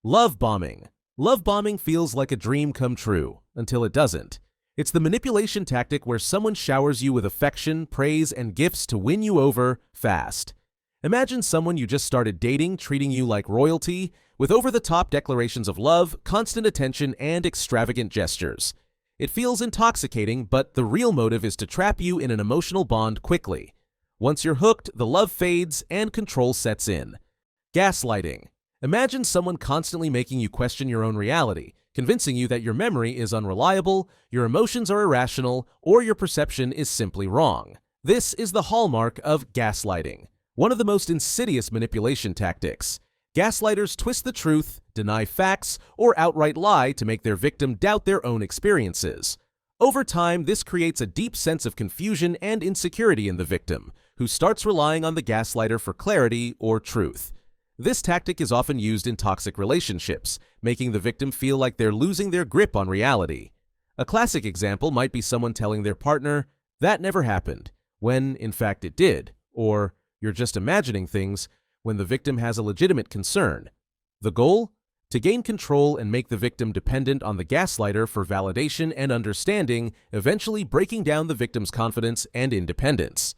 Love bombing. Love bombing feels like a dream come true, until it doesn't. It's the manipulation tactic where someone showers you with affection, praise, and gifts to win you over fast. Imagine someone you just started dating treating you like royalty, with over-the-top declarations of love, constant attention, and extravagant gestures. It feels intoxicating, but the real motive is to trap you in an emotional bond quickly. Once you're hooked, the love fades and control sets in. Gaslighting. Imagine someone constantly making you question your own reality, convincing you that your memory is unreliable, your emotions are irrational, or your perception is simply wrong. This is the hallmark of gaslighting, one of the most insidious manipulation tactics. Gaslighters twist the truth, deny facts, or outright lie to make their victim doubt their own experiences. Over time, this creates a deep sense of confusion and insecurity in the victim, who starts relying on the gaslighter for clarity or truth. This tactic is often used in toxic relationships, making the victim feel like they're losing their grip on reality. A classic example might be someone telling their partner, "That never happened," when in fact it did, or "You're just imagining things," when the victim has a legitimate concern. The goal? To gain control and make the victim dependent on the gaslighter for validation and understanding, eventually breaking down the victim's confidence and independence.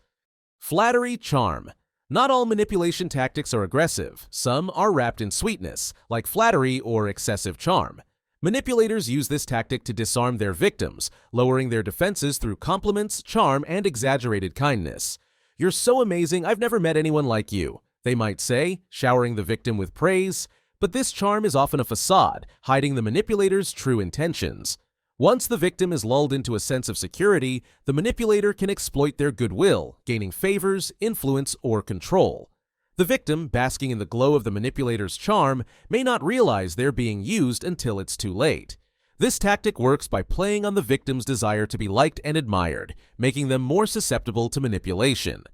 Flattery charm. Not all manipulation tactics are aggressive. Some are wrapped in sweetness, like flattery or excessive charm. Manipulators use this tactic to disarm their victims, lowering their defenses through compliments, charm, and exaggerated kindness. "You're so amazing, I've never met anyone like you," they might say, showering the victim with praise. But this charm is often a facade, hiding the manipulator's true intentions. Once the victim is lulled into a sense of security, the manipulator can exploit their goodwill, gaining favors, influence, or control. The victim, basking in the glow of the manipulator's charm, may not realize they're being used until it's too late. This tactic works by playing on the victim's desire to be liked and admired, making them more susceptible to manipulation.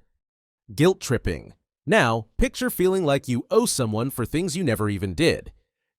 Guilt tripping. Now, picture feeling like you owe someone for things you never even did.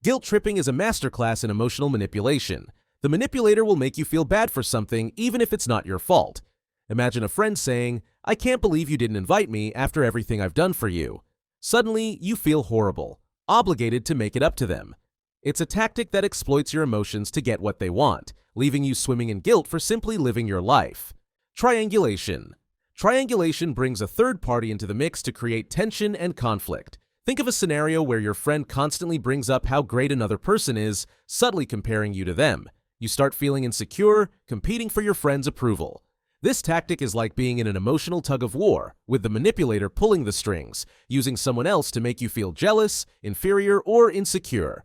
Guilt tripping is a masterclass in emotional manipulation. The manipulator will make you feel bad for something even if it's not your fault. Imagine a friend saying, "I can't believe you didn't invite me after everything I've done for you." Suddenly, you feel horrible, obligated to make it up to them. It's a tactic that exploits your emotions to get what they want, leaving you swimming in guilt for simply living your life. Triangulation. Triangulation brings a third party into the mix to create tension and conflict. Think of a scenario where your friend constantly brings up how great another person is, subtly comparing you to them. You start feeling insecure, competing for your friend's approval. This tactic is like being in an emotional tug-of-war, with the manipulator pulling the strings, using someone else to make you feel jealous, inferior, or insecure.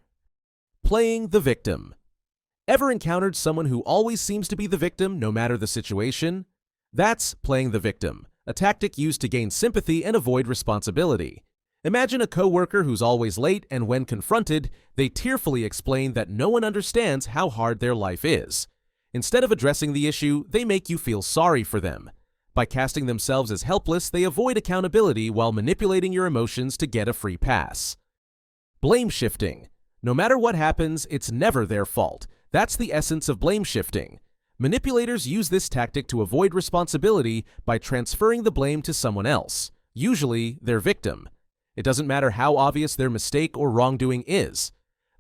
Playing the victim. Ever encountered someone who always seems to be the victim no matter the situation? That's playing the victim, a tactic used to gain sympathy and avoid responsibility. Imagine a coworker who's always late, and when confronted, they tearfully explain that no one understands how hard their life is. Instead of addressing the issue, they make you feel sorry for them. By casting themselves as helpless, they avoid accountability while manipulating your emotions to get a free pass. Blame shifting. No matter what happens, it's never their fault. That's the essence of blame shifting. Manipulators use this tactic to avoid responsibility by transferring the blame to someone else, usually their victim. It doesn't matter how obvious their mistake or wrongdoing is.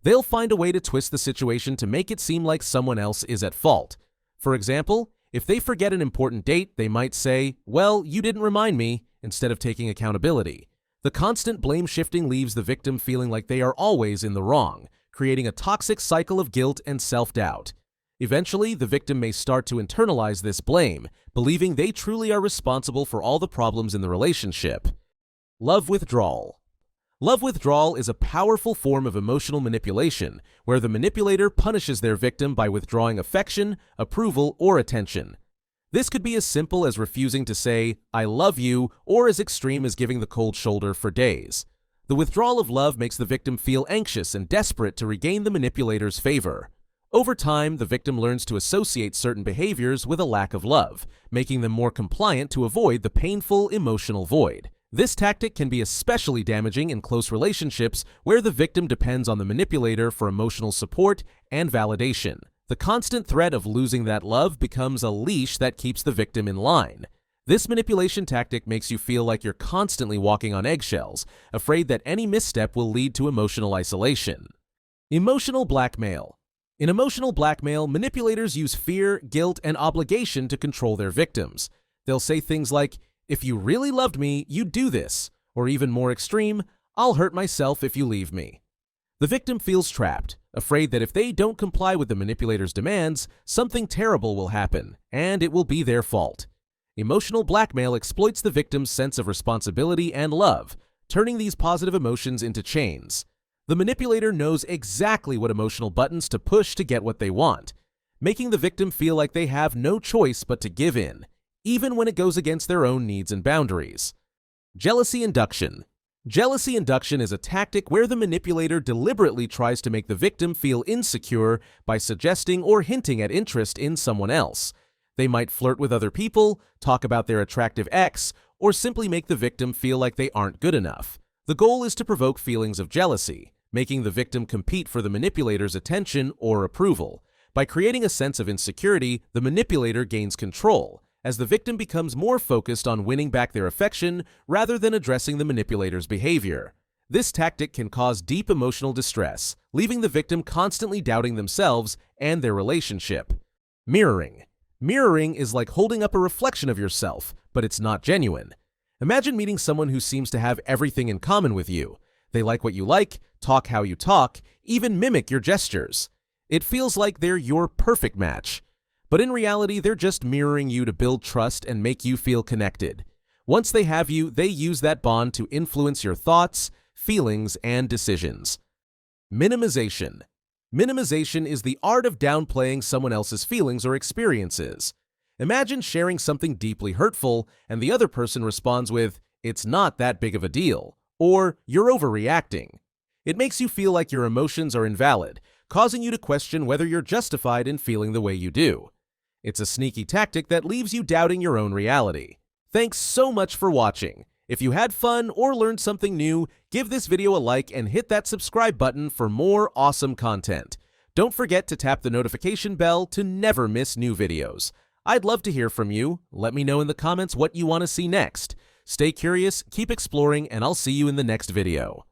They'll find a way to twist the situation to make it seem like someone else is at fault. For example, if they forget an important date, they might say, "Well, you didn't remind me," instead of taking accountability. The constant blame shifting leaves the victim feeling like they are always in the wrong, creating a toxic cycle of guilt and self-doubt. Eventually, the victim may start to internalize this blame, believing they truly are responsible for all the problems in the relationship. Love withdrawal. Love withdrawal is a powerful form of emotional manipulation where the manipulator punishes their victim by withdrawing affection, approval, or attention. This could be as simple as refusing to say, "I love you," or as extreme as giving the cold shoulder for days. The withdrawal of love makes the victim feel anxious and desperate to regain the manipulator's favor. Over time, the victim learns to associate certain behaviors with a lack of love, making them more compliant to avoid the painful emotional void. This tactic can be especially damaging in close relationships where the victim depends on the manipulator for emotional support and validation. The constant threat of losing that love becomes a leash that keeps the victim in line. This manipulation tactic makes you feel like you're constantly walking on eggshells, afraid that any misstep will lead to emotional isolation. Emotional blackmail. In emotional blackmail, manipulators use fear, guilt, and obligation to control their victims. They'll say things like, "If you really loved me, you'd do this," or even more extreme, "I'll hurt myself if you leave me." The victim feels trapped, afraid that if they don't comply with the manipulator's demands, something terrible will happen, and it will be their fault. Emotional blackmail exploits the victim's sense of responsibility and love, turning these positive emotions into chains. The manipulator knows exactly what emotional buttons to push to get what they want, making the victim feel like they have no choice but to give in, even when it goes against their own needs and boundaries. Jealousy induction. Jealousy induction is a tactic where the manipulator deliberately tries to make the victim feel insecure by suggesting or hinting at interest in someone else. They might flirt with other people, talk about their attractive ex, or simply make the victim feel like they aren't good enough. The goal is to provoke feelings of jealousy, making the victim compete for the manipulator's attention or approval. By creating a sense of insecurity, the manipulator gains control, as the victim becomes more focused on winning back their affection rather than addressing the manipulator's behavior. This tactic can cause deep emotional distress, leaving the victim constantly doubting themselves and their relationship. Mirroring. Mirroring is like holding up a reflection of yourself, but it's not genuine. Imagine meeting someone who seems to have everything in common with you. They like what you like, talk how you talk, even mimic your gestures. It feels like they're your perfect match. But in reality, they're just mirroring you to build trust and make you feel connected. Once they have you, they use that bond to influence your thoughts, feelings, and decisions. Minimization. Minimization is the art of downplaying someone else's feelings or experiences. Imagine sharing something deeply hurtful, and the other person responds with, "It's not that big of a deal," or "You're overreacting." It makes you feel like your emotions are invalid, causing you to question whether you're justified in feeling the way you do. It's a sneaky tactic that leaves you doubting your own reality. Thanks so much for watching. If you had fun or learned something new, give this video a like and hit that subscribe button for more awesome content. Don't forget to tap the notification bell to never miss new videos. I'd love to hear from you. Let me know in the comments what you want to see next. Stay curious, keep exploring, and I'll see you in the next video.